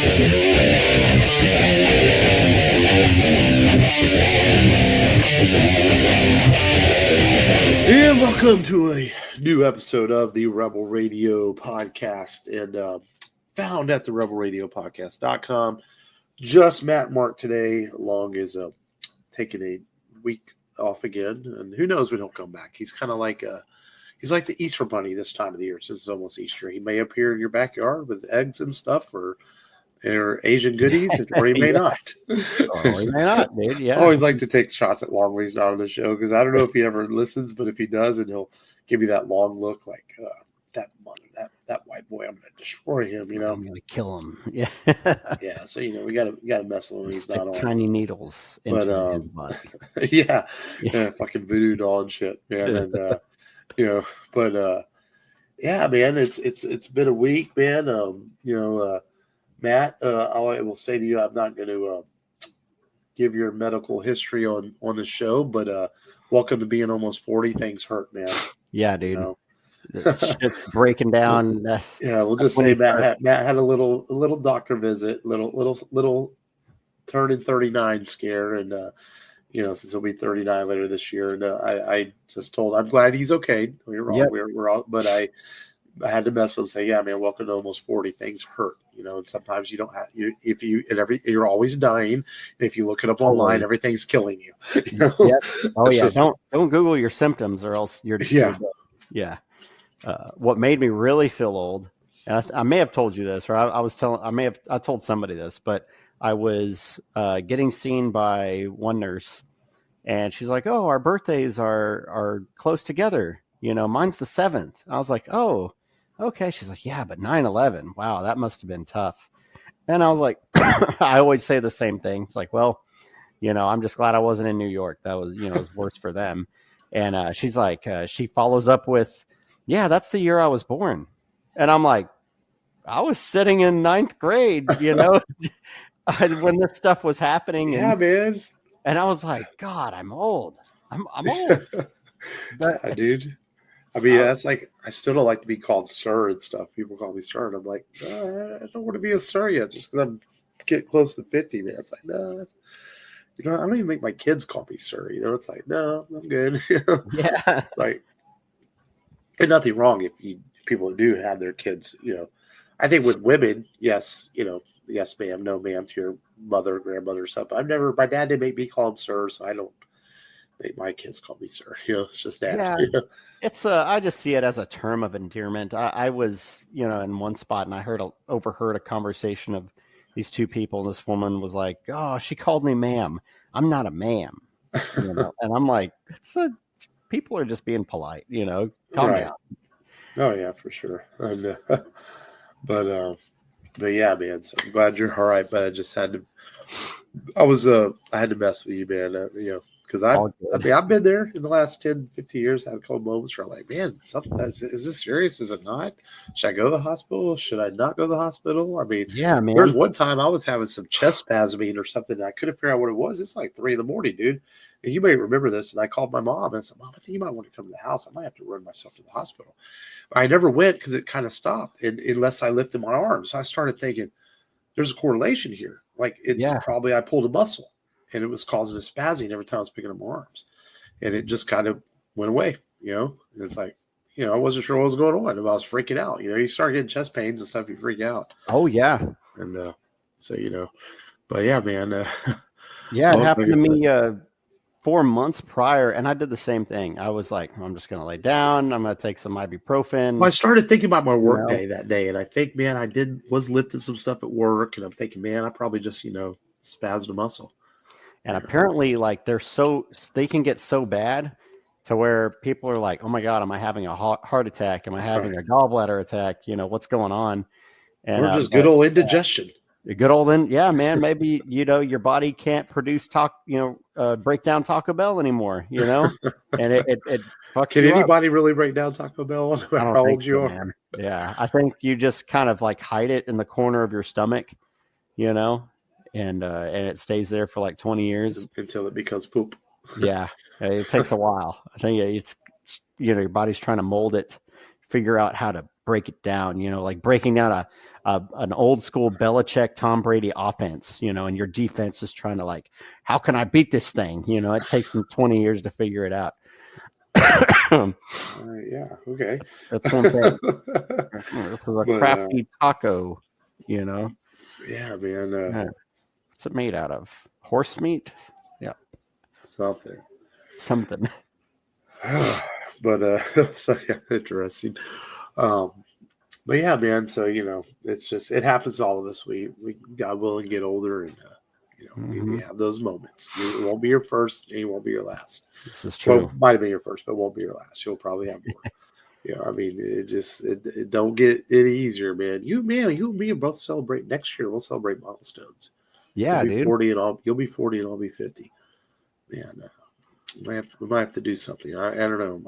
And welcome to a new episode of the Rebel Radio Podcast, and found at the rebelradiopodcast.com. Just Matt and Mark today, along as taking a week off again, and who knows when he'll come back. He's kind of like he's like the Easter Bunny this time of the year, since it's almost Easter. He may appear in your backyard with eggs and stuff, or Asian goodies, or he may not. Or he may not, dude. Yeah. I always like to take shots at Long when he's not on the show, because I don't know if he ever listens, but if he does, and he'll give you that long look, like that white boy, I'm going to destroy him. You know, I'm going to kill him. Yeah. Yeah. So we got to mess with him when he's not on. Tiny needles into his body. Yeah. Fucking voodoo doll and shit, man. And yeah, man, it's been a week, man. Matt, I will say to you, I'm not going to give your medical history on the show, but welcome to being almost 40. Things hurt, man. Yeah, dude. It's breaking down. We'll just say Matt had a little doctor visit, little turning 39 scare, and since he'll be 39 later this year, and I just told, I'm glad he's okay. We're all, we're all, but I had to mess with him, say, yeah, man, welcome to almost 40. Things hurt, and sometimes you don't have you're always dying. And if you look it up online, everything's killing you. Yep. Oh yeah. Don't Google your symptoms, or else you're yeah. What made me really feel old, and I may have told you this, or I told somebody this, but I was getting seen by one nurse, and she's like, "Oh, our birthdays are close together. Mine's the 7th." I was like, "Oh, okay." She's like, "Yeah, but 9/11. Wow, that must have been tough." And I was like, I always say the same thing. It's like, well, I'm just glad I wasn't in New York. That was, it was worse for them. And she's like, she follows up with, "Yeah, that's the year I was born." And I'm like, I was sitting in 9th grade, when this stuff was happening. Yeah, man. And I was like, God, I'm old. I'm old. But, dude. I mean, that's like, I still don't like to be called sir and stuff. People call me sir, and I'm like, no, I don't want to be a sir yet, just because I'm getting close to 50, man. It's like, no, I don't even make my kids call me sir. It's like, no, I'm good. Yeah. Like, and nothing wrong if people do have their kids. I think with women, yes, yes, ma'am, no, ma'am, to your mother, grandmother, or something. My dad didn't make me call him sir, so I don't make my kids call me sir. It's just that. Yeah. It's I just see it as a term of endearment. I was, in one spot, and I overheard a conversation of these two people, and this woman was like, "Oh, she called me ma'am. I'm not a ma'am." And I'm like, people are just being polite, calm down. Oh yeah, for sure. And, but yeah, man. So I'm glad you're all right. But I just had to. I had to mess with you, man. Because I've been there in the last 10, 15 years. I had a couple moments where I'm like, man, is this serious? Is it not? Should I go to the hospital? Should I not go to the hospital? I mean, yeah, man. There's one time I was having some chest spasming or something. And I couldn't figure out what it was. It's like 3 a.m, dude. And you may remember this. And I called my mom and I said, "Mom, I think you might want to come to the house. I might have to run myself to the hospital." I never went because it kind of stopped unless I lifted my arm. So I started thinking, there's a correlation here. Like probably I pulled a muscle. And it was causing a spasming every time I was picking up my arms. And it just kind of went away, And it's like, I wasn't sure what was going on. And I was freaking out. You start getting chest pains and stuff, you freak out. Oh, yeah. And so, but yeah, man. Yeah, it happened to me 4 months prior. And I did the same thing. I was like, I'm just going to lay down. I'm going to take some ibuprofen. Well, I started thinking about my work day that day. And I think, man, was lifting some stuff at work. And I'm thinking, man, I probably just, spazzed a muscle. And apparently, like, they can get so bad to where people are like, "Oh my God, am I having a heart attack? Am I having a gallbladder attack? What's going on?" And or just good old indigestion. Good old man. Maybe your body can't produce break down Taco Bell anymore. And it fucks. Can anybody really break down Taco Bell? I don't how old you are? Man. Yeah, I think you just kind of like hide it in the corner of your stomach, and it stays there for like 20 years until it becomes poop. Yeah, it takes a while. I think it's your body's trying to mold it figure out how to break it down, like breaking down an old school Belichick, Tom Brady offense, and your defense is trying to like, how can I beat this thing? It takes them 20 years to figure it out. Yeah. Okay. That's one thing. This was a crafty taco, Yeah, man. What's it made out of? Horse meat? Yeah. Something. But so yeah, interesting. But yeah, man. So it's just it happens to all of us. We God willing get older, and we have those moments. It won't be your first, and it won't be your last. This is true. Well, might have been your first, but it won't be your last. You'll probably have more. I mean, it don't get any easier, man. You and me both celebrate next year. We'll celebrate milestones. Yeah, you'll be dude. 40 and you'll be 40 and I'll be 50. Man, we might have to do something. I don't know.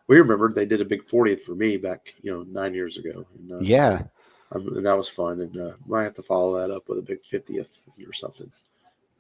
We remembered they did a big 40th for me back, 9 years ago. And, yeah. And that was fun. And might have to follow that up with a big 50th or something.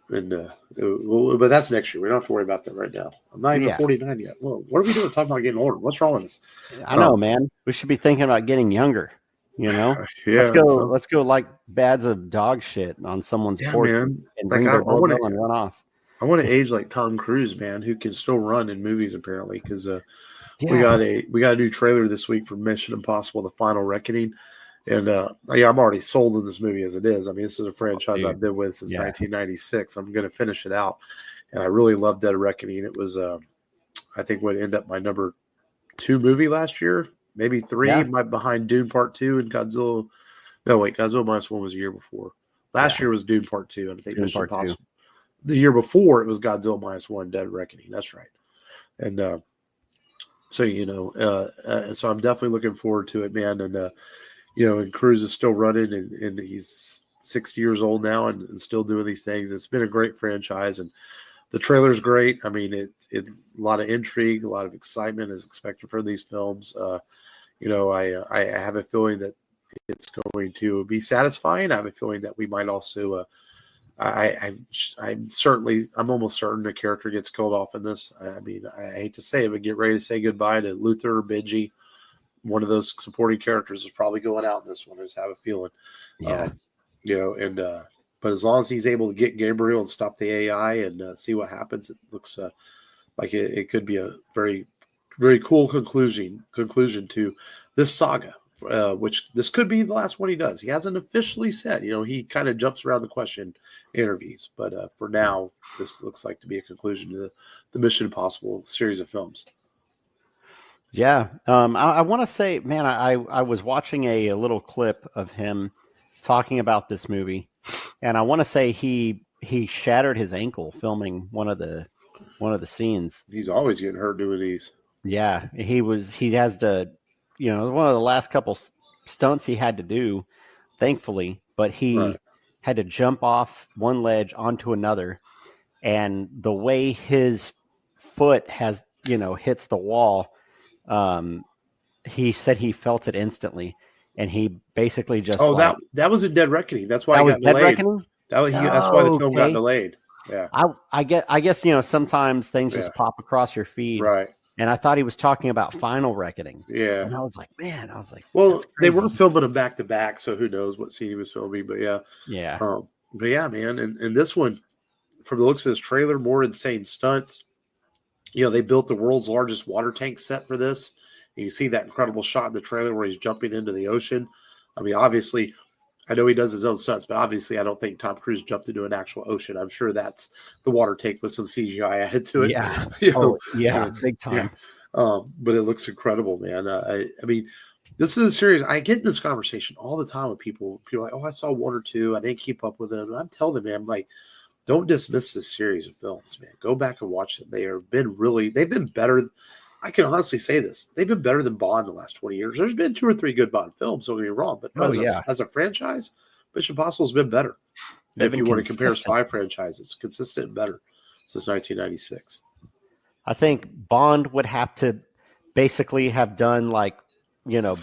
And but that's next year. We don't have to worry about that right now. I'm not even 49 yet. Whoa, what are we doing talking about getting older? What's wrong with us? I know, man. We should be thinking about getting younger. Yeah, let's go like bags of dog shit on someone's porch and ring their doorbell and run off. I want to age like Tom Cruise, man, who can still run in movies apparently. Because we got a new trailer this week for Mission Impossible: The Final Reckoning. And I'm already sold in this movie as it is. I mean, this is a franchise I've been with since 1996. I'm going to finish it out, and I really love Dead Reckoning. It was, I think, would end up my number 2 movie last year, maybe 3, behind Dune Part 2 and Godzilla. No, wait, Godzilla Minus 1 was a year before. Last year was Dune Part 2, and I think Mission Impossible. The year before it was Godzilla Minus 1, Dead Reckoning. That's right. And so I'm definitely looking forward to it, man. And and Cruise is still running, and he's 60 years old now and still doing these things. It's been a great franchise, and the trailer's great. I mean, it a lot of intrigue, a lot of excitement is expected for these films. I have a feeling that it's going to be satisfying. I have a feeling that we might also. I'm almost certain a character gets killed off in this. I mean, I hate to say it, but get ready to say goodbye to Luther or Benji. One of those supporting characters is probably going out in this one. I just have a feeling. But as long as he's able to get Gabriel and stop the AI and see what happens, it looks like it could be a very, very cool conclusion to this saga, which this could be the last one he does. He hasn't officially said, he kind of jumps around the question interviews, but for now, this looks like to be a conclusion to the Mission Impossible series of films. Yeah. I want to say, man, I was watching a little clip of him talking about this movie, and I want to say he shattered his ankle filming one of the scenes. He's always getting hurt doing these. Yeah, he has to, one of the last couple stunts he had to do, thankfully, but he had to jump off one ledge onto another, and the way his foot has, hits the wall. He said he felt it instantly, and he basically just that was a Dead Reckoning. That's why that was got Dead Reckoning. That's why the film got delayed. Yeah, I guess sometimes things just pop across your feed, right? And I thought he was talking about Fiinal Reckoning. Yeah, and I was like, man, well, they were filming them back to back, so who knows what scene he was filming? But yeah. But yeah, man, and this one, from the looks of this trailer, more insane stunts. They built the world's largest water tank set for this. You see that incredible shot in the trailer where he's jumping into the ocean. I mean, obviously, I know he does his own stunts, but obviously I don't think Tom Cruise jumped into an actual ocean. I'm sure that's the water tank with some CGI added to it. Yeah. Big time. Yeah. But it looks incredible, man. I mean, this is a series. I get in this conversation all the time with people. People are like, oh, I saw 1 or 2. I didn't keep up with them. And I'm telling them, man, I'm like, don't dismiss this series of films, man. Go back and watch them. They've been better. I can honestly say this. They've been better than Bond in the last 20 years. There's been 2 or 3 good Bond films, don't get me wrong. But as a franchise, Mission Impossible has been better. If you want to compare spy franchises, consistent and better since 1996. I think Bond would have to basically have done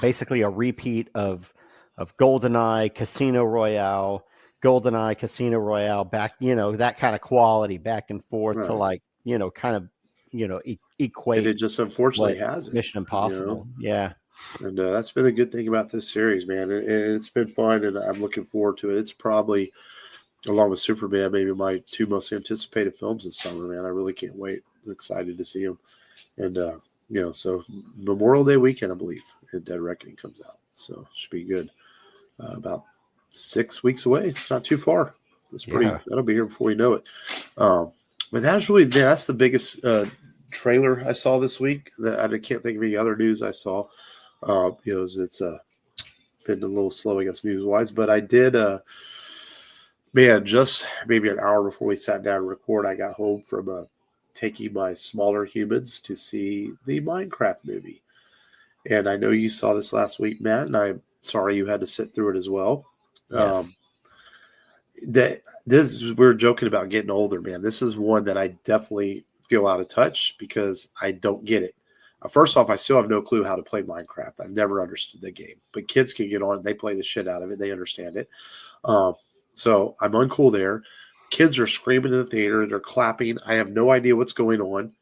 basically a repeat of GoldenEye, Casino Royale, back, that kind of quality back and forth to kind of equate. And it just unfortunately what hasn't. Mission Impossible. Yeah. And that's been a good thing about this series, man. And it's been fun, and I'm looking forward to it. It's probably, along with Superman, maybe my two most anticipated films this summer, man. I really can't wait. I'm excited to see them. And, so Memorial Day weekend, I believe, and Dead Reckoning comes out. So it should be good. About 6 weeks away. It's not too far. That'll be here before we know it. But that's the biggest trailer I saw this week. I can't think of any other news I saw. It's been a little slow, I guess, news-wise. But I did, just maybe an hour before we sat down to record, I got home from taking my smaller humans to see the Minecraft movie. And I know you saw this last week, Matt, and I'm sorry you had to sit through it as well. Yes. We're joking about getting older, man. This is one that I definitely feel out of touch because I don't get it. First off, I still have no clue how to play Minecraft. I've never understood the game, but kids can get on and they play the shit out of it. They understand it. So I'm uncool there. Kids are screaming in the theater. They're clapping. I have no idea what's going on.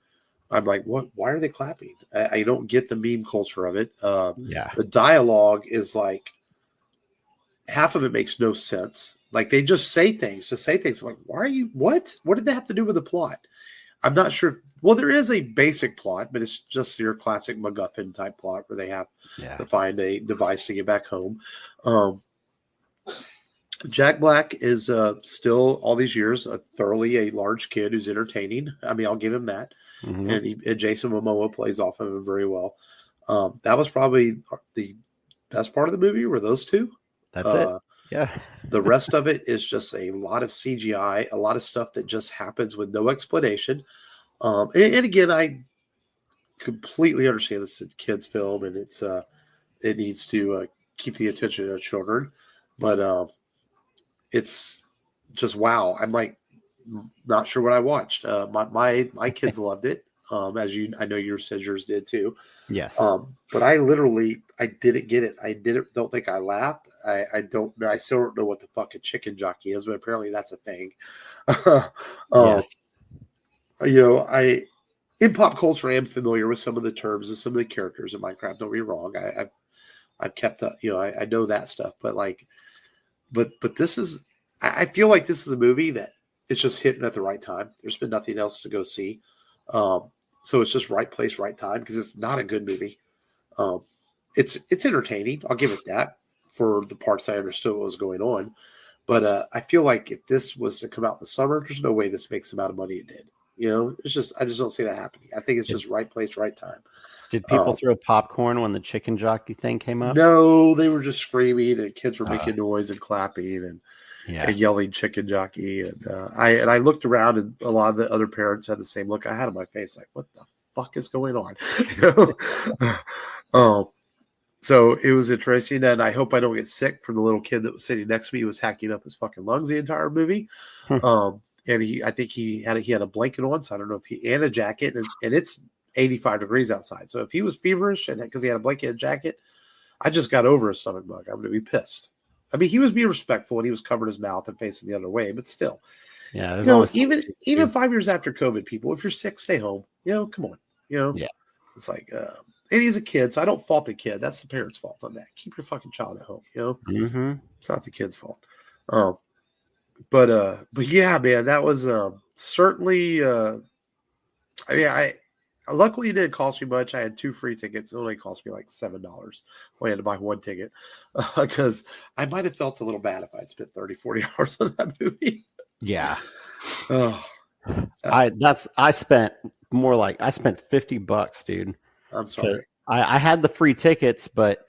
I'm like, what? Why are they clapping? I don't get the meme culture of it. The dialogue is like, half of it makes no sense. Like they just say things. I'm like, why are you? What? What did that have to do with the plot? I'm not sure. Well, there is a basic plot, but it's just your classic MacGuffin type plot where they have to find a device to get back home. Jack Black is still all these years thoroughly a large kid who's entertaining. I mean, I'll give him that. Mm-hmm. And Jason Momoa plays off of him very well. That was probably the best part of the movie were those two. That's it. Yeah. The rest of it is just a lot of CGI, a lot of stuff that just happens with no explanation. And again, I completely understand this is a kid's film and it needs to keep the attention of children. But it's just wow. I'm like not sure what I watched. My kids loved it. I know yours did too. Yes. But I didn't get it. Don't think I laughed. I still don't know what the fucking chicken jockey is, but apparently that's a thing. Yes. In pop culture, I am familiar with some of the terms and some of the characters in Minecraft. Don't be wrong. I've kept up, I know that stuff, but this is, I feel like this is a movie that it's just hitting at the right time. There's been nothing else to go see. So it's just right place, right time, because it's not a good movie. It's entertaining. I'll give it that for the parts I understood what was going on. But I feel like if this was to come out in the summer, there's no way this makes the amount of money it did. I just don't see that happening. I think it's just right place, right time. Did people throw popcorn when the chicken jockey thing came up? No, they were just screaming and kids were making noise and clapping and yelling chicken jockey. And I looked around and a lot of the other parents had the same look I had on my face. Like, what the fuck is going on? So it was interesting. And I hope I don't get sick from the little kid that was sitting next to me. He was hacking up his fucking lungs the entire movie. And I think he had a blanket on. So I don't know if and a jacket and it's 85 degrees outside. So if he was feverish and because he had a blanket and jacket, I just got over a stomach bug. I'm going to be pissed. I mean, he was being respectful and he was covering his mouth and facing the other way, but still, even 5 years after COVID, people, if you're sick, stay home. Come on. It's like, and he's a kid, so I don't fault the kid. That's the parents' fault on that. Keep your fucking child at home. Mm-hmm. It's not the kid's fault. But yeah, man, that was certainly. I luckily it didn't cost me much. I had 2 free tickets. It only cost me like $7. I had to buy 1 ticket because I might have felt a little bad if I'd spent $30-$40 on that movie. Yeah. I spent $50, dude. I'm sorry. I had the free tickets, but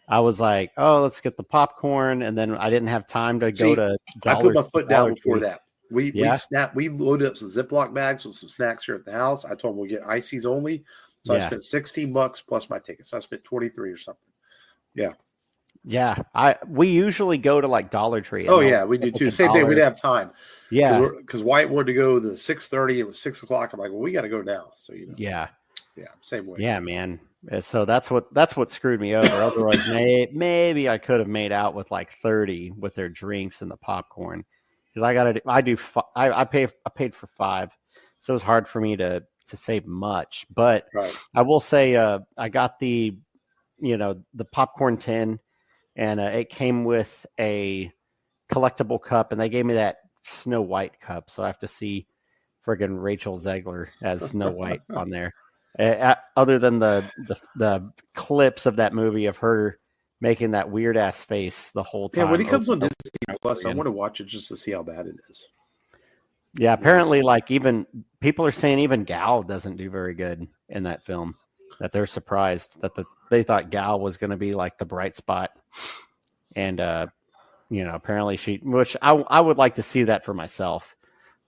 I was like, oh, let's get the popcorn, and then I didn't have time to go to. I put my foot down before that. We loaded up some Ziploc bags with some snacks here at the house. I told them we'll get ices only. So I spent $16 plus my ticket. So I spent 23 or something. Yeah. Yeah. We usually go to like Dollar Tree. Oh yeah, we do too. Same thing. We'd have time. Yeah. Because Wyatt wanted to go to 6:30. It was 6 o'clock. I'm like, well, we got to go now. So Yeah. Yeah. Same way. Yeah, man. So that's what screwed me over. Otherwise, maybe I could have made out with like 30 with their drinks and the popcorn. Because I paid for 5, so it was hard for me to say much, but Right. I will say I got the popcorn tin, and it came with a collectible cup, and they gave me that Snow White cup, so I have to see friggin' Rachel Zegler as Snow White on there. Other than the clips of that movie of her making that weird ass face the whole time. Yeah, when it comes on Disney Plus, I want to watch it just to see how bad it is. Yeah, apparently, like, even people are saying even Gal doesn't do very good in that film. That they're surprised that they thought Gal was going to be like the bright spot, and apparently which I would like to see that for myself,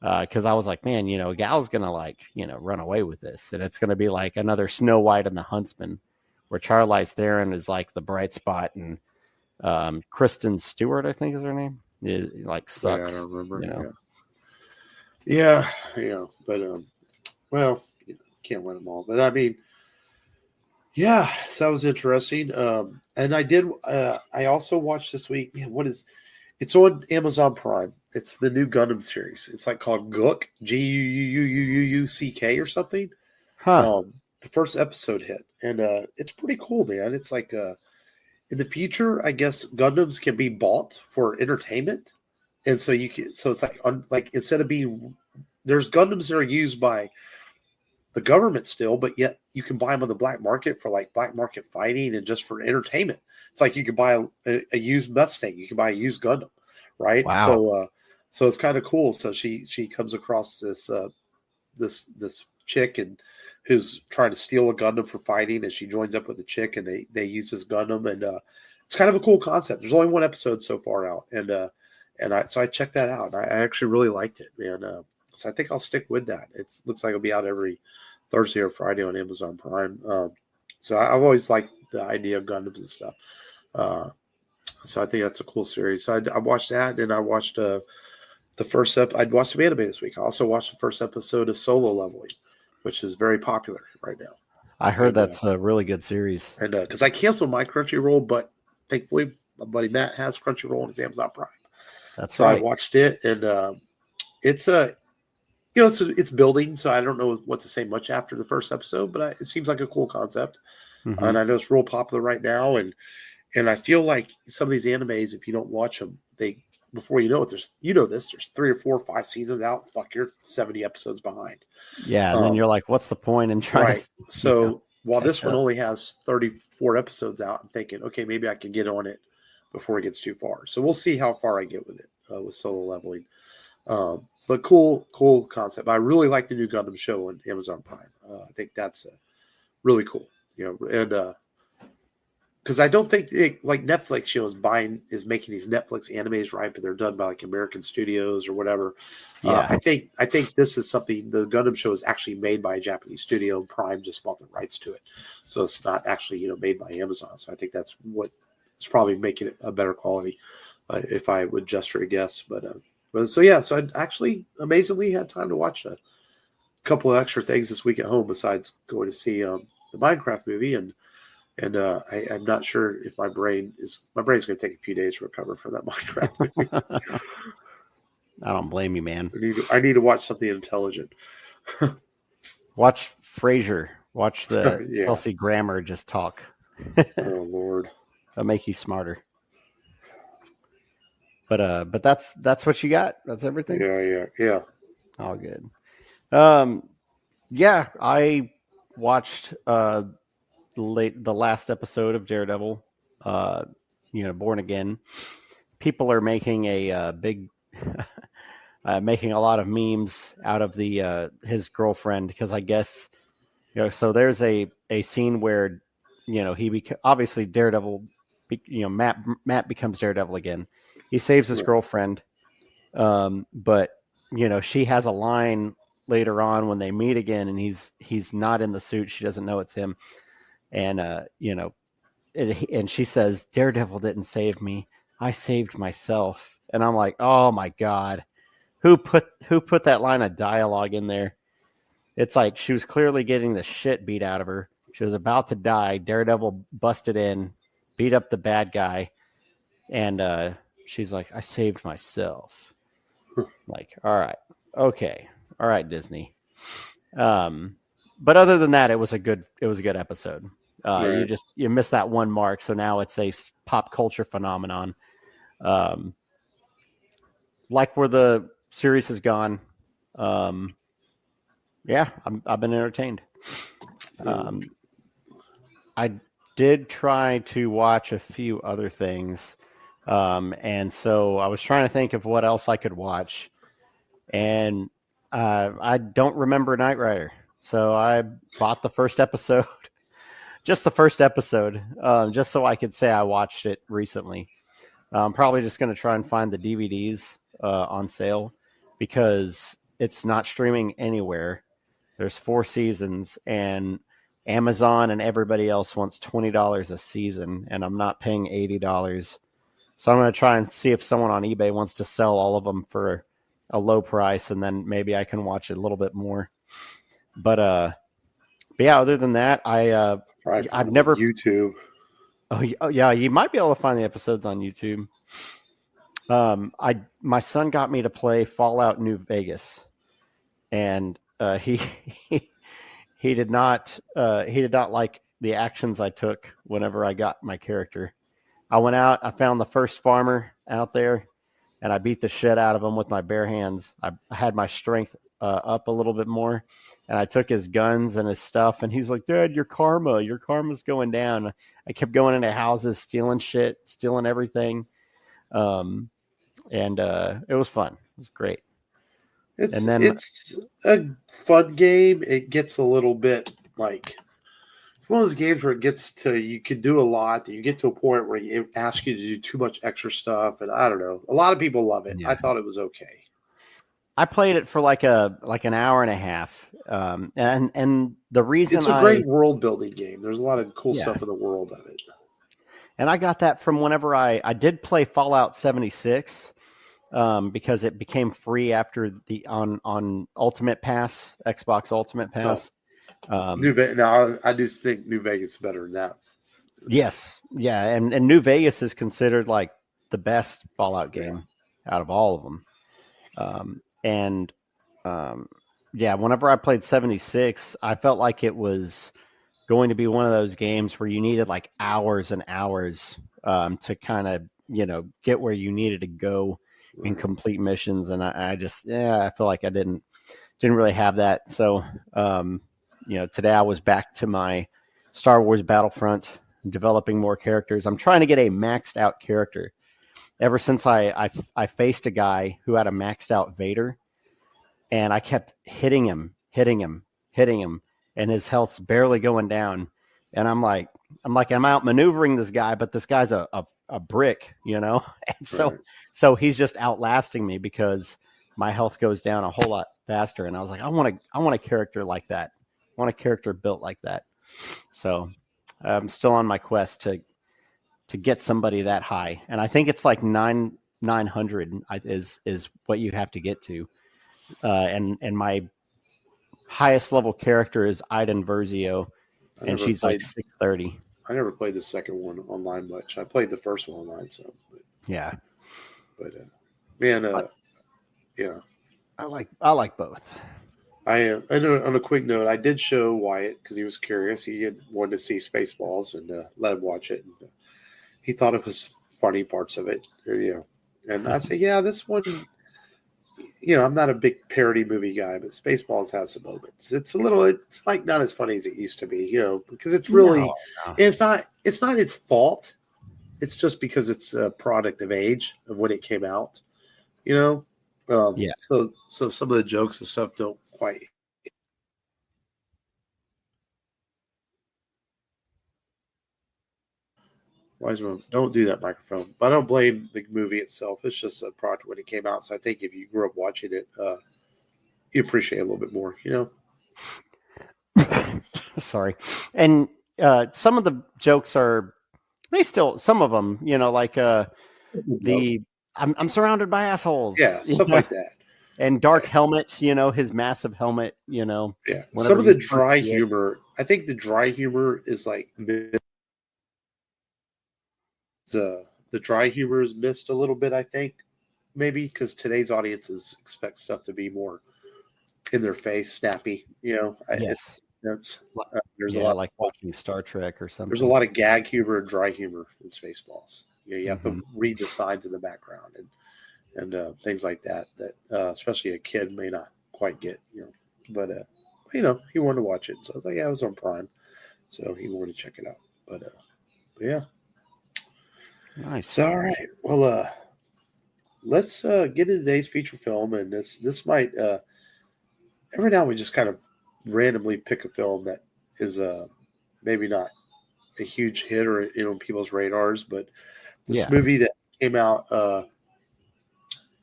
because I was like, man, Gal's going to like run away with this, and it's going to be like another Snow White and the Huntsman, where Charlize Theron is like the bright spot, and Kristen Stewart, I think is her name, like sucks. Yeah, I don't remember. Yeah, but well, can't win them all. But I mean, yeah, so that was interesting. And I also watched this week. Man, it's on Amazon Prime. It's the new Gundam series. It's like called Gook, Guuuuuck or something. Huh. The first episode hit, and it's pretty cool, man. It's like in the future, I guess Gundams can be bought for entertainment, and so it's like instead of being there's Gundams that are used by the government still, but yet you can buy them on the black market for like black market fighting and just for entertainment. It's like you could buy a used Mustang, you can buy a used Gundam, right? Wow. So it's kind of cool. So she comes across this chick and who's trying to steal a Gundam for fighting, and she joins up with the chick, and they use this Gundam, and it's kind of a cool concept. There's only one episode so far out, and I checked that out. I actually really liked it, man. So I think I'll stick with that. It looks like it'll be out every Thursday or Friday on Amazon Prime. So I've always liked the idea of Gundams and stuff. So I think that's a cool series. So I watched that, and I watched the first I'd watched some anime this week. I also watched the first episode of Solo Leveling, which is very popular right now. I heard that's a really good series. And because I canceled my Crunchyroll, but thankfully my buddy Matt has Crunchyroll on his Amazon Prime. That's so right. I watched it, and it's it's building, so I don't know what to say much after the first episode, but it seems like a cool concept. Mm-hmm. And I know it's real popular right now, and I feel like some of these animes, if you don't watch them, before you know it, there's 3 or 4 or 5 seasons out. Fuck, you're 70 episodes behind. Yeah, and then you're like, what's the point in trying right. to So while this one only has 34 episodes out, I'm thinking, okay, maybe I can get on it before it gets too far. So we'll see how far I get with it, with Solo Leveling. But cool concept. I really like the new Gundam show on Amazon Prime. I think that's really cool. And because I don't think like Netflix, is making these Netflix animes, right? But they're done by like American studios or whatever. Yeah. I think this is something. The Gundam show is actually made by a Japanese studio, and Prime just bought the rights to it, so it's not actually made by Amazon. So I think that's what it's probably making it a better quality, if I would gesture a guess. But so I actually amazingly had time to watch a couple of extra things this week at home besides going to see the Minecraft movie, and I'm not sure if my brain's going to take a few days to recover from that Minecraft movie. I don't blame you, man. I need to watch something intelligent. Watch Frasier. Watch the Kelsey Grammer just talk. Oh Lord, that'll make you smarter. But that's what you got. That's everything. Yeah. All good. Yeah, I watched the last episode of Daredevil. Born Again. People are making a big, making a lot of memes out of his girlfriend, because I guess so there's a scene where obviously Daredevil, Matt becomes Daredevil again. He saves his girlfriend, but she has a line later on when they meet again, and he's not in the suit. She doesn't know it's him, and and she says, "Daredevil didn't save me. I saved myself." And I'm like, "Oh my God, who put that line of dialogue in there?" It's like she was clearly getting the shit beat out of her. She was about to die. Daredevil busted in, beat up the bad guy, and she's like, "I saved myself." Like, all right, okay, all right, Disney. but other than that, it was a good episode. Right. You missed that one mark, so now it's a pop culture phenomenon. Like where the series has gone. Yeah, I've been entertained. I did try to watch a few other things, and so I was trying to think of what else I could watch, and I don't remember Knight Rider, so I bought the first episode, just the first episode, just so I could say I watched it recently. I'm probably just going to try and find the DVDs on sale because it's not streaming anywhere. There's 4 seasons, and Amazon and everybody else wants $20 a season, and I'm not paying $80. So I'm going to try and see if someone on eBay wants to sell all of them for a low price, and then maybe I can watch it a little bit more. But yeah, other than that, I've never YouTube. Oh yeah, you might be able to find the episodes on YouTube. My son got me to play Fallout New Vegas, and he he did not like the actions I took whenever I got my character. I went out, I found the first farmer out there, and I beat the shit out of him with my bare hands. I had my strength up a little bit more, and I took his guns and his stuff, and he's like, "Dad, your karma's going down." I kept going into houses, stealing shit, stealing everything, and it was fun. It was great. It's And then it's a fun game. It gets a little bit like it's one of those games where it gets to you can do a lot. You get to a point where it asks you to do too much extra stuff, and I don't know. A lot of people love it. I thought it was okay. I played it for like an hour and a half, and the reason it's a great world building game. There's a lot of cool stuff in the world of it. And I got that from whenever I did play Fallout 76, because it became free after the on Ultimate Pass, Xbox Ultimate Pass. Now I do think New Vegas is better than that. Yes, yeah, and New Vegas is considered like the best Fallout game out of all of them. Yeah, whenever I played 76, I felt like it was going to be one of those games where you needed like hours and hours to kind of, get where you needed to go and complete missions. And I feel like I didn't really have that. So, today I was back to my Star Wars Battlefront, developing more characters. I'm trying to get a maxed out character. Ever since I faced a guy who had a maxed out Vader, and I kept hitting him, and his health's barely going down. And I'm out maneuvering this guy, but this guy's a brick, And so he's just outlasting me because my health goes down a whole lot faster. And I was like, I want a character like that. I want a character built like that. So I'm still on my quest to get somebody that high. And I think it's like 900 is what you'd have to get to. And my highest level character is Iden Versio, and she's like 630. I never played the second one online much. I played the first one online, yeah. But yeah, I like both. I know, on a quick note, I did show Wyatt because he was curious. He had wanted to see Spaceballs and let him watch it. And, he thought it was funny parts of it, And I said, yeah, this one. I'm not a big parody movie guy, but Spaceballs has some moments. It's like not as funny as it used to be, because it's really, no. It's not its fault. It's just because it's a product of age of when it came out, So some of the jokes and stuff don't quite. Don't do that microphone. But I don't blame the movie itself. It's just a product when it came out. So I think if you grew up watching it, you appreciate it a little bit more, Sorry. And some of the jokes are some of them, like I'm surrounded by assholes. Yeah, stuff like that. And Dark Helmet, his massive helmet, Yeah. Some of the dry humor, I think the dry humor is like the dry humor is missed a little bit, I think, maybe because today's audiences expect stuff to be more in their face, snappy. Yes. There's a Yeah, lot. like watching Star Trek or There's a something. lot of gag humor and dry humor in Spaceballs. You have Mm-hmm. to read the signs in the background and things like that. That especially a kid may not quite get. But he wanted to watch it, so I was like, yeah, it was on Prime, so he wanted to check it out. But yeah. Nice. So all right, well, let's get into today's feature film, and this might every now we just kind of randomly pick a film that is maybe not a huge hit or people's radars, but this movie that came out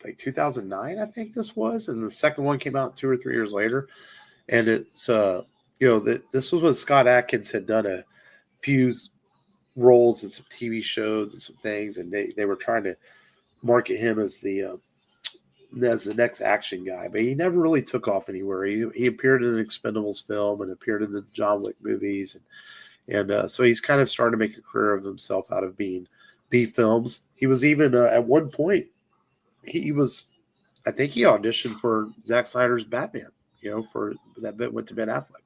like 2009, I think this was, and the second one came out 2 or 3 years later, and it's this was when Scott Adkins had done a few roles in some TV shows and some things, and they were trying to market him as the next action guy, but he never really took off anywhere. He appeared in an Expendables film and appeared in the John Wick movies, and so he's kind of starting to make a career of himself out of being B films. He was even at one point I think he auditioned for Zack Snyder's Batman. For that bit went to Ben Affleck,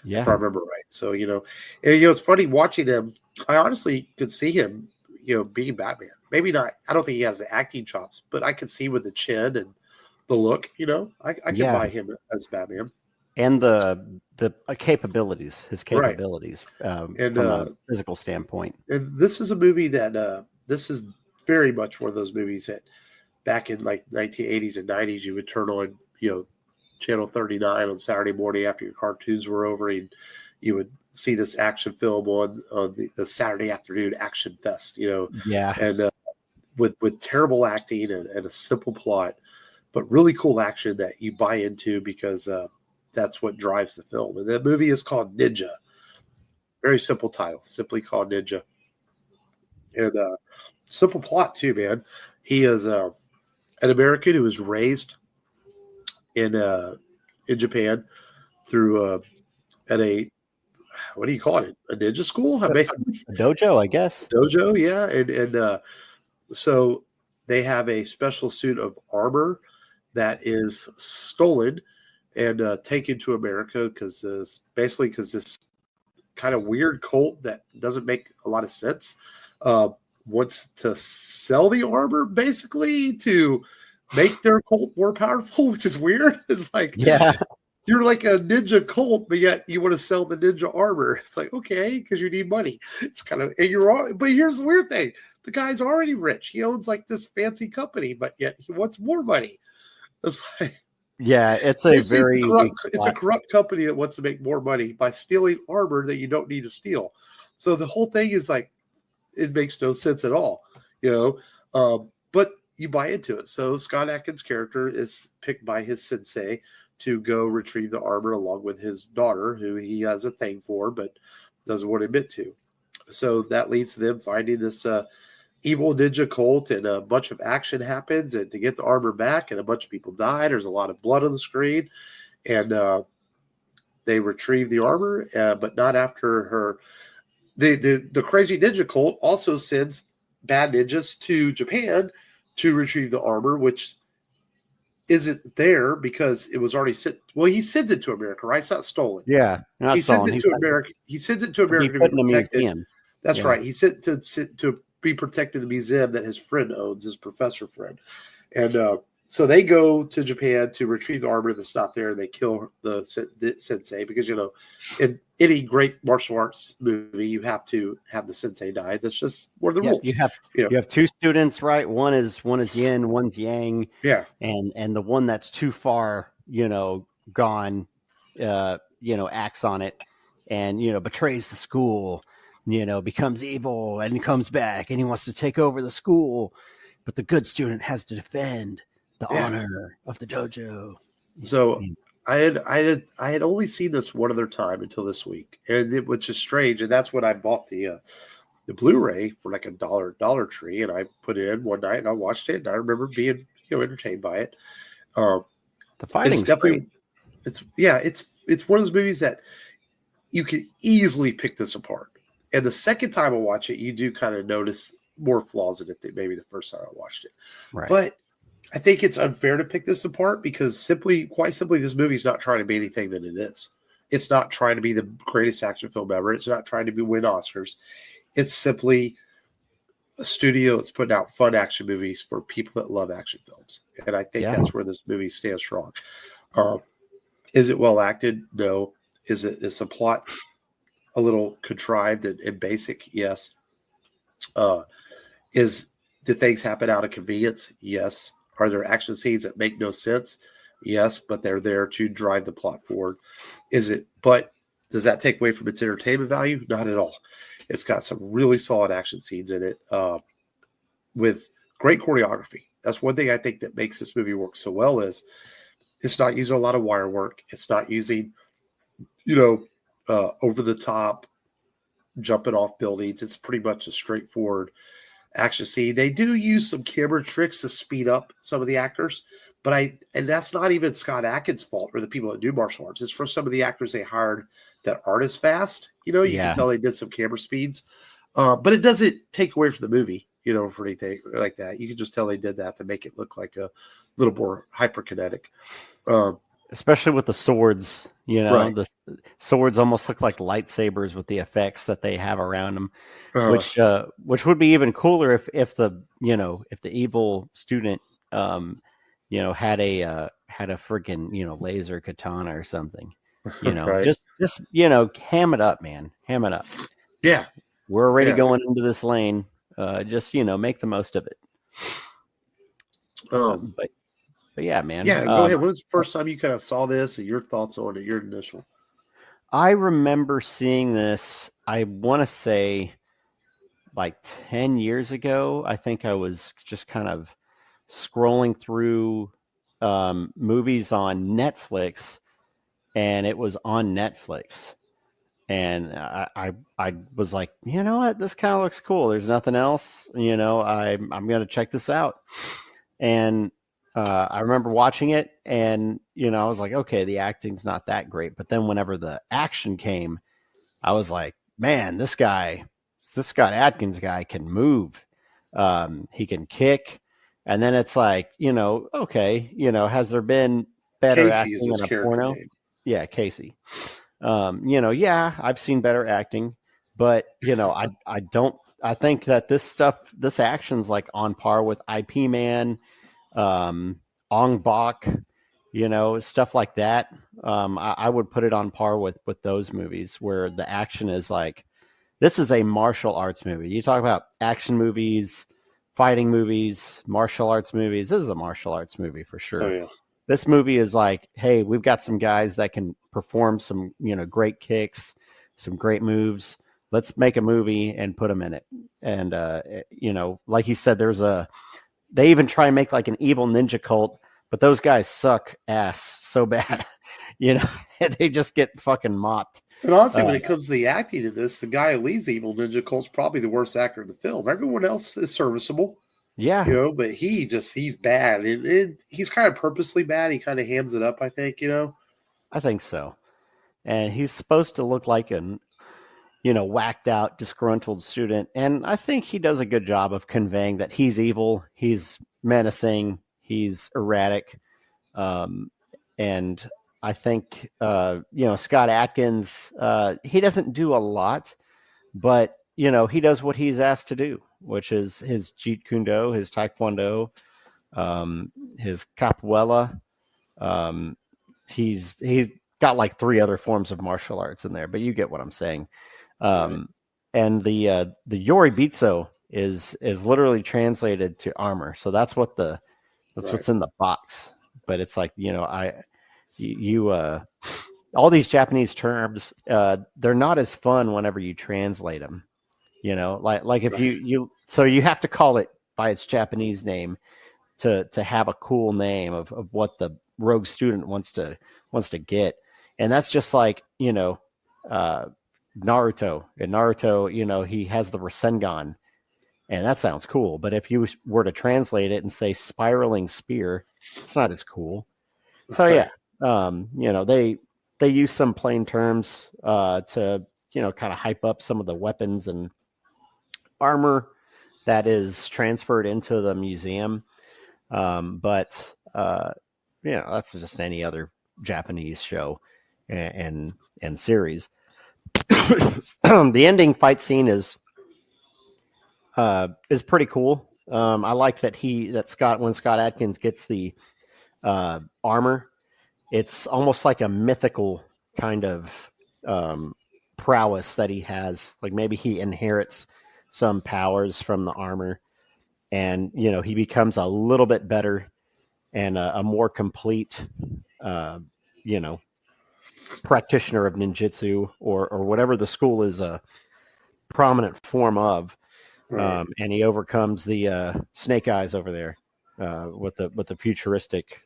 if I remember right. So it's funny watching him. I honestly could see him being Batman. Maybe not. I don't think he has the acting chops, but I could see with the chin and the look. I could buy him as Batman. And the capabilities, his capabilities, and, from a physical standpoint. And this is a movie that this is very much one of those movies that back in like 1980s and 90s you would turn on Channel 39 on Saturday morning after your cartoons were over, and you would see this action film on the Saturday afternoon action fest, and with terrible acting and a simple plot, but really cool action that you buy into because that's what drives the film. And that movie is called Ninja. Very simple title, simply called Ninja. And simple plot too, man. He is an American who was raised in Japan through at a, what do you call it? A ninja school? Basically a dojo, I guess. Dojo, yeah. And so they have a special suit of armor that is stolen and taken to America because this kind of weird cult that doesn't make a lot of sense wants to sell the armor basically to make their cult more powerful, which is weird. It's like, you're like a ninja cult, but yet you want to sell the ninja armor. It's like, okay, because you need money. It's kind of, and you're all, but here's the weird thing. The guy's already rich. He owns like this fancy company, but yet he wants more money. It's like, it's a corrupt company that wants to make more money by stealing armor that you don't need to steal. So the whole thing is like, it makes no sense at all, but you buy into it. So Scott Adkins' character is picked by his sensei to go retrieve the armor along with his daughter, who he has a thing for, but doesn't want to admit to. So that leads to them finding this evil ninja cult, and a bunch of action happens and to get the armor back, and a bunch of people die. There's a lot of blood on the screen, and they retrieve the armor, but not after her. The crazy ninja cult also sends bad ninjas to Japan to retrieve the armor, which isn't there because it was already sent. Well, he sends it to America, right? It's not stolen. Yeah, he sends it to America. He sends it to America to be protected. That's right. He sent to be protected in the museum that his friend owns, his professor friend, and so they go to Japan to retrieve the armor that's not there. They kill the sensei because in any great martial arts movie you have to have the sensei die. That's just one of the rules. You have two students, right? One is yin, one's yang. Yeah, and the one that's too far, gone, acts on it, and betrays the school. Becomes evil and comes back and he wants to take over the school, but the good student has to defend the honor of the dojo. So I had only seen this one other time until this week, and it was just strange. And that's when I bought the Blu-ray for like $1 Tree, and I put it in one night and I watched it, and I remember being entertained by it. The fighting's definitely great. It's one of those movies that you can easily pick this apart. And the second time I watch it, you do kind of notice more flaws in it than maybe the first time I watched it. Right. But I think it's unfair to pick this apart because quite simply, this movie's not trying to be anything that it is. It's not trying to be the greatest action film ever. It's not trying to win Oscars. It's simply a studio that's putting out fun action movies for people that love action films. And I think that's where this movie stands strong. Is it well acted? No. Is the plot a little contrived and basic? Yes. Did things happen out of convenience? Yes. Are there action scenes that make no sense? Yes, but they're there to drive the plot forward. But does that take away from its entertainment value? Not at all. It's got some really solid action scenes in it with great choreography. That's one thing I think that makes this movie work so well is it's not using a lot of wire work. It's not using, over the top jumping off buildings. It's pretty much a straightforward action scene. They do use some camera tricks to speed up some of the actors, and that's not even Scott Adkins' fault or the people that do martial arts. It's for some of the actors they hired that aren't as fast. You can tell they did some camera speeds, but it doesn't take away from the movie, for anything like that. You can just tell they did that to make it look like a little more hyperkinetic. Especially with the swords, right. The swords almost look like lightsabers with the effects that they have around them, which would be even cooler if the evil student, had a freaking laser katana or something, right. just ham it up, man, ham it up. Yeah, we're already going into this lane. Just make the most of it. But yeah, man. Yeah, go ahead. When was the first time you kind of saw this and your thoughts on it, your initial? I remember seeing this, I want to say like 10 years ago. I think I was just kind of scrolling through movies on Netflix, and it was on Netflix. And I was like, you know what? This kind of looks cool. There's nothing else. I'm going to check this out. And I remember watching it, and I was like, okay, the acting's not that great. But then whenever the action came, I was like, man, this Scott Adkins guy can move. He can kick. And then it's like, okay, has there been better Casey acting in a porno? Name. Yeah, Casey. I've seen better acting, but I think that this action's like on par with IP Man, Ong Bak, stuff like that. I would put it on par with those movies where the action is like, this is a martial arts movie. You talk about action movies, fighting movies, martial arts movies. This is a martial arts movie for sure. Oh, yeah. This movie is like, hey, we've got some guys that can perform some, great kicks, some great moves. Let's make a movie and put them in it. And, like you said, they even try and make like an evil ninja cult, but those guys suck ass so bad. They just get fucking mopped. And honestly, when it comes to the acting in this, the guy who leads the evil ninja cult's probably the worst actor in the film. Everyone else is serviceable. Yeah. But he's bad. He's kind of purposely bad. He kind of hams it up, I think, I think so. And he's supposed to look like an, whacked out, disgruntled student. And I think he does a good job of conveying that he's evil, he's menacing, he's erratic. And I think, Scott Adkins, he doesn't do a lot, but, he does what he's asked to do, which is his Jeet Kune Do, his Taekwondo, his Capoeira. He's got like 3 other forms of martial arts in there, but you get what I'm saying. Right. And the Yoro Bitsu is literally translated to armor. So that's what's in the box. But it's like, all these Japanese terms, they're not as fun whenever you translate them. Like if so you have to call it by its Japanese name to have a cool name of what the rogue student wants to get. And that's just like, Naruto. In Naruto, he has the Rasengan, and that sounds cool. But if you were to translate it and say spiraling spear, it's not as cool. So yeah, they use some plain terms to kind of hype up some of the weapons and armor that is transferred into the museum. But that's just any other Japanese show. and series. The ending fight scene is pretty cool. I like that when Scott Adkins gets the armor, it's almost like a mythical kind of prowess that he has. Like maybe he inherits some powers from the armor, and he becomes a little bit better and a more complete, practitioner of ninjutsu or whatever the school is a prominent form of. Right. And he overcomes the Snake Eyes over there with the futuristic.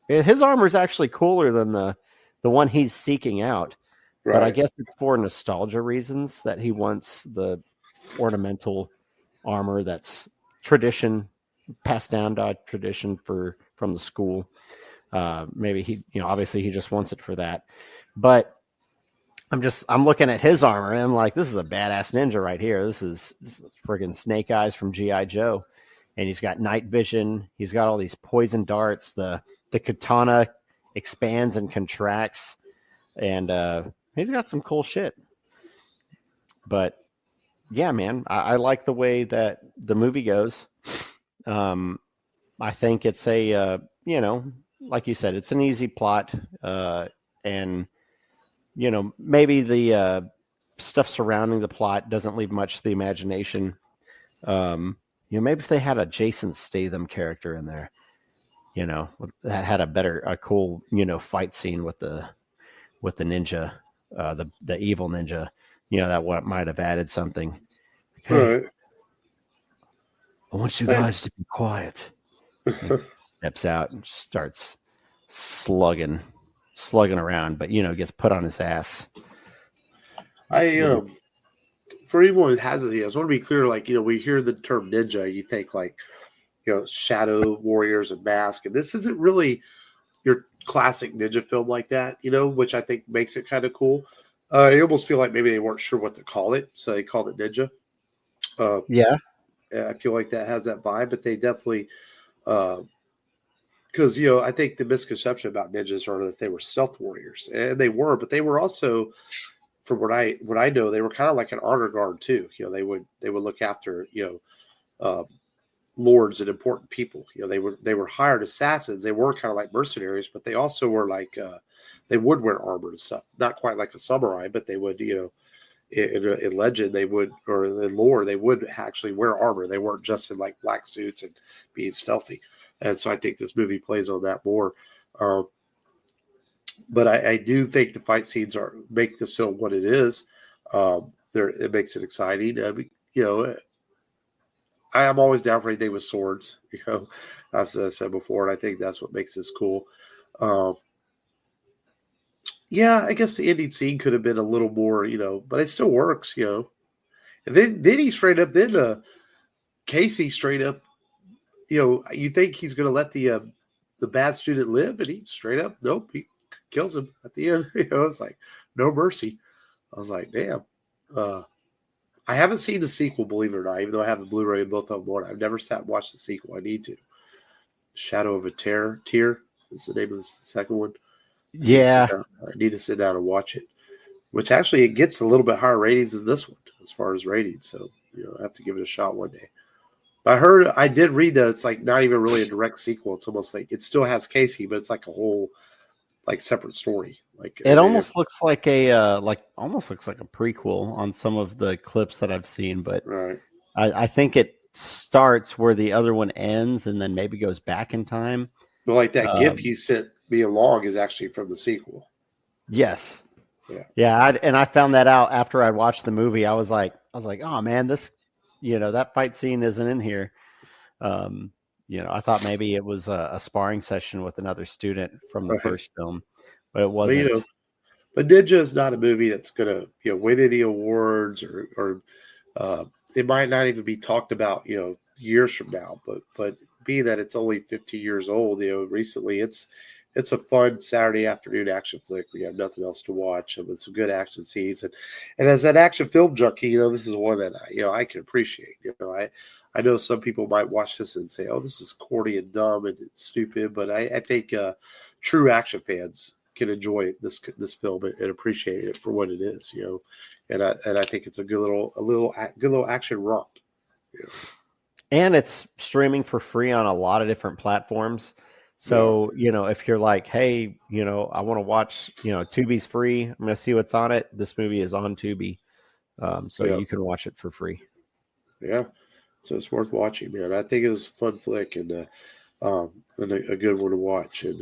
His armor is actually cooler than the one he's seeking out, but I guess it's for nostalgia reasons that he wants the ornamental armor that's passed down by tradition from the school. Maybe he, obviously he just wants it for that, but I'm looking at his armor and I'm like, this is a badass ninja right here. This is friggin' Snake Eyes from G.I. Joe. And he's got night vision. He's got all these poison darts. The katana expands and contracts. And he's got some cool shit. But yeah, man, I like the way that the movie goes. I think it's a, like you said, it's an easy plot. And maybe the stuff surrounding the plot doesn't leave much to the imagination. Maybe if they had a Jason Statham character in there, that had a cool, fight scene with the ninja, the evil ninja, that might have added something. Okay. Right. I want you guys to be quiet. Steps out and starts slugging around, but gets put on his ass. For anyone who has it, I just want to be clear. Like we hear the term ninja, you think like shadow warriors and mask, and this isn't really your classic ninja film like that. Which I think makes it kind of cool. I almost feel like maybe they weren't sure what to call it, so they called it ninja. Yeah, I feel like that has that vibe, but they definitely. Because I think the misconception about ninjas are that they were stealth warriors, and they were, but they were also, from what I know, they were kind of like an honor guard too. They would look after lords and important people. They were hired assassins. They were kind of like mercenaries, but they also were like they would wear armor and stuff. Not quite like a samurai, but they would in legend they would, or in lore they would actually wear armor. They weren't just in like black suits and being stealthy. And so I think this movie plays on that more. But I do think the fight scenes make this film what it is. It makes it exciting. I am always down for anything with swords, as I said before, and I think that's what makes this cool. Yeah, I guess the ending scene could have been a little more, but it still works, And then he straight up, Casey straight up, you think he's going to let the bad student live, and he straight up, nope, he kills him at the end. It's like no mercy. I was like, damn. I haven't seen the sequel, believe it or not, even though I have the Blu-ray of both of them. I've never sat and watched the sequel. I need to. Shadow of a Tear is the name of the second one. Yeah. I need to sit down and watch it. Which actually it gets a little bit higher ratings than this one as far as ratings. So I have to give it a shot one day. I did read that it's like not even really a direct sequel. It's almost like it still has Casey, but it's like a whole like separate story. Like it almost looks like almost looks like a prequel on some of the clips that I've seen, but right. I think it starts where the other one ends and then maybe goes back in time. But like that GIF you sent me along is actually from the sequel. Yes. Yeah. I found that out after I watched the movie. I was like, oh man, this, that fight scene isn't in here. I thought maybe it was a sparring session with another student from the first film, but it wasn't. But Ninja is not a movie that's going to win any awards or it might not even be talked about years from now. But being that it's only 50 years old, recently it's a fun Saturday afternoon action flick. We have nothing else to watch with some good action scenes, and as an action film junkie, this is one that I can appreciate. I know some people might watch this and say, "Oh, this is corny and dumb and it's stupid," but I think true action fans can enjoy this film and appreciate it for what it is, and I think it's a good little action romp. And it's streaming for free on a lot of different platforms. So, if you're like, hey, I want to watch, Tubi's free, I'm going to see what's on it. This movie is on Tubi. So you can watch it for free. Yeah. So it's worth watching, man. I think it was a fun flick and a good one to watch. And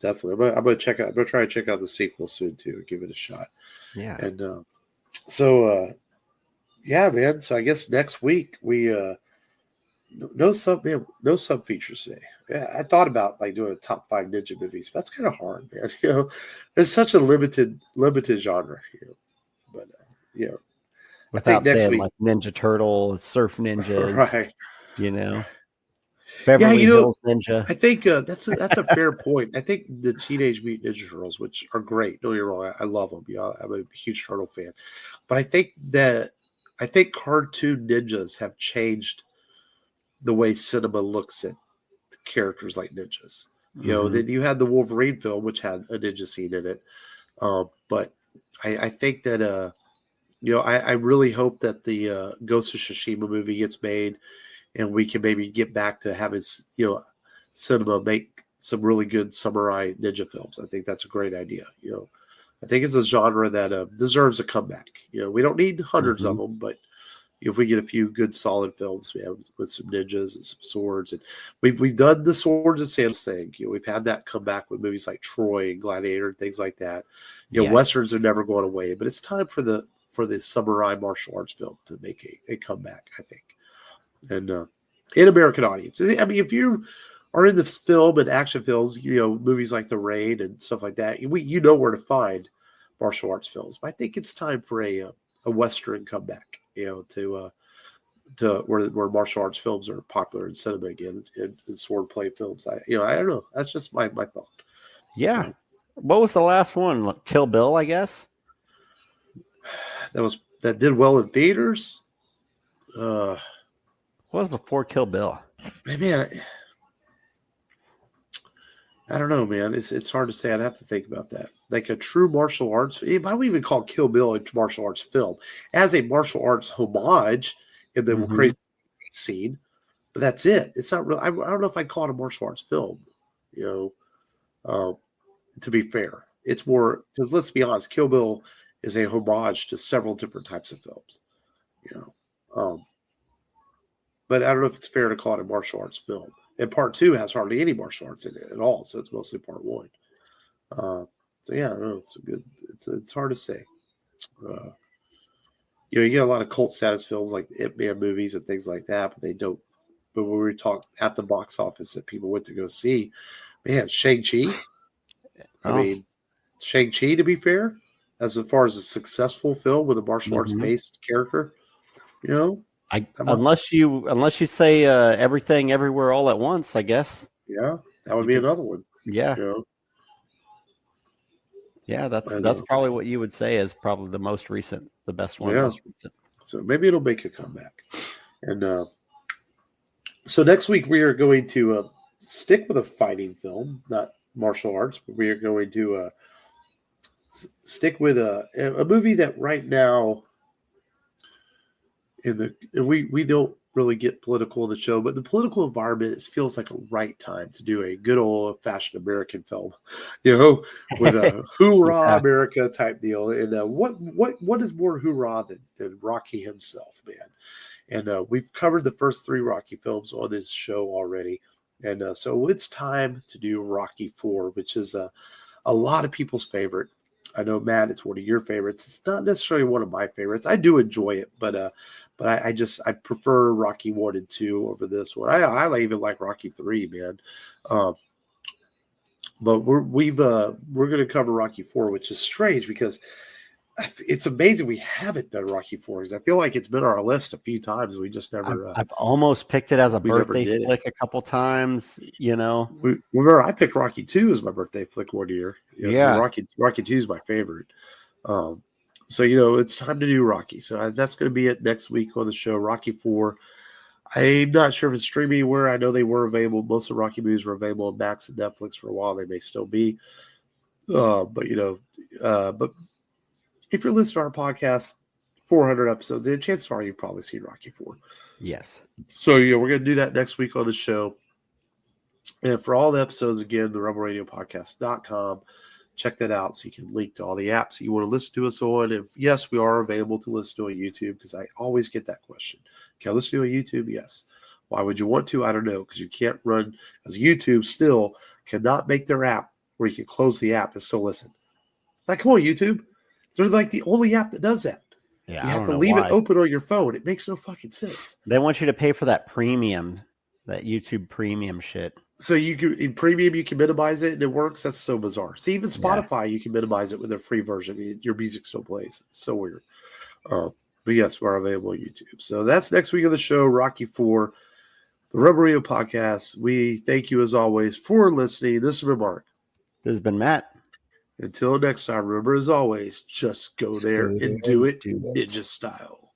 definitely, I'm gonna check out. I'm gonna try to check out the sequel soon too. Give it a shot. Yeah. And yeah, man. So I guess next week we no sub features today. Yeah, I thought about like doing a top 5 ninja movies, but that's kind of hard, man. There's such a limited genre. But Without saying like Ninja Turtles, Surf Ninjas, right? Beverly Hills Ninja. I think that's a fair point. I think the Teenage Mutant Ninja Turtles, which are great, don't get me wrong, I love them. I'm a huge Turtle fan, but I think cartoon ninjas have changed the way cinema looks at characters like ninjas. Then you had the Wolverine film, which had a ninja scene in it, but I think that I really hope that the Ghost of Tsushima movie gets made, and we can maybe get back to having cinema make some really good samurai ninja films. I think that's a great idea. I think it's a genre that deserves a comeback. We don't need hundreds of them, but if we get a few good solid films, with some ninjas and some swords, and we've done the Swords and Sandals thing. We've had that come back with movies like Troy and Gladiator and things like that. Westerns are never going away, but it's time for the samurai martial arts film to make a comeback, I think. And in American audience. I mean, if you are into film and action films, movies like The Raid and stuff like that, you know where to find martial arts films. But I think it's time for a Western comeback, to where martial arts films are popular in cinema again, and swordplay films. I don't know. That's just my thought. Yeah. What was the last one? Kill Bill, I guess. That did well in theaters. What was before Kill Bill? Man, I don't know, man. It's hard to say. I'd have to think about that. Like a true martial arts. I would even call Kill Bill a martial arts film, as a martial arts homage in the crazy scene. But that's it. It's not real. I don't know if I'd call it a martial arts film. To be fair, it's more because let's be honest, Kill Bill is a homage to several different types of films. But I don't know if it's fair to call it a martial arts film. And part 2 has hardly any martial arts in it at all, so it's mostly part 1. So yeah, I don't know. It's hard to say. You get a lot of cult status films like Ip Man movies and things like that, but they don't. But when we talk at the box office that people went to go see, man, Shang-Chi. I mean, Shang-Chi, to be fair, as far as a successful film with a martial arts based character, unless you say Everything Everywhere All at Once, I guess. Yeah, that would be another one. Yeah. Yeah, that's probably what you would say is probably the most recent, the best one. Most recent. So maybe it'll make a comeback. And so next week we are going to stick with a fighting film, not martial arts, but we are going to stick with a movie that right now we don't really get political in the show, but the political environment feels like a right time to do a good old fashioned American film, with a hoorah America type deal. And what is more hoorah than Rocky himself, man? And we've covered the first 3 Rocky films on this show already. And so it's time to do Rocky 4, which is a lot of people's favorite. I know, Matt, it's one of your favorites. It's not necessarily one of my favorites. I do enjoy it, but I prefer Rocky 1 and 2 over this one. I even like Rocky 3, man. But we're going to cover Rocky 4, which is strange because it's amazing we haven't done Rocky 4 because I feel like it's been on our list a few times. We just never. I've almost picked it as a birthday flick a couple times. Remember, I picked Rocky 2 as my birthday flick one year. Rocky 2 is my favorite. So it's time to do Rocky. So that's going to be it next week on the show. Rocky 4. I'm not sure if it's streaming anywhere. I know they were available. Most of the Rocky movies were available on Max and Netflix for a while. They may still be. But but if you're listening to our podcast, 400 episodes, then chances are you've probably seen Rocky 4. Yes. So we're going to do that next week on the show. And for all the episodes, again, the rebelradiopodcast.com. Check that out so you can link to all the apps that you want to listen to us on. And yes, we are available to listen to on YouTube because I always get that question. Can I listen to on YouTube? Yes. Why would you want to? I don't know, because you can't run, as YouTube still cannot make their app where you can close the app and still listen. Like, come on, YouTube. They're like the only app that does that. Yeah, you have to leave it open on your phone. It makes no fucking sense. They want you to pay for that premium, that YouTube premium shit. So you can, in premium, you can minimize it and it works. That's so bizarre. See, even Spotify, you can minimize it with their free version. Your music still plays. It's so weird. But yes, we're available on YouTube. So that's next week of the show, Rocky 4, the Rebel Radio Podcast. We thank you as always for listening. This has been Mark. This has been Matt. Until next time, remember as always, just go there and do it ninja style.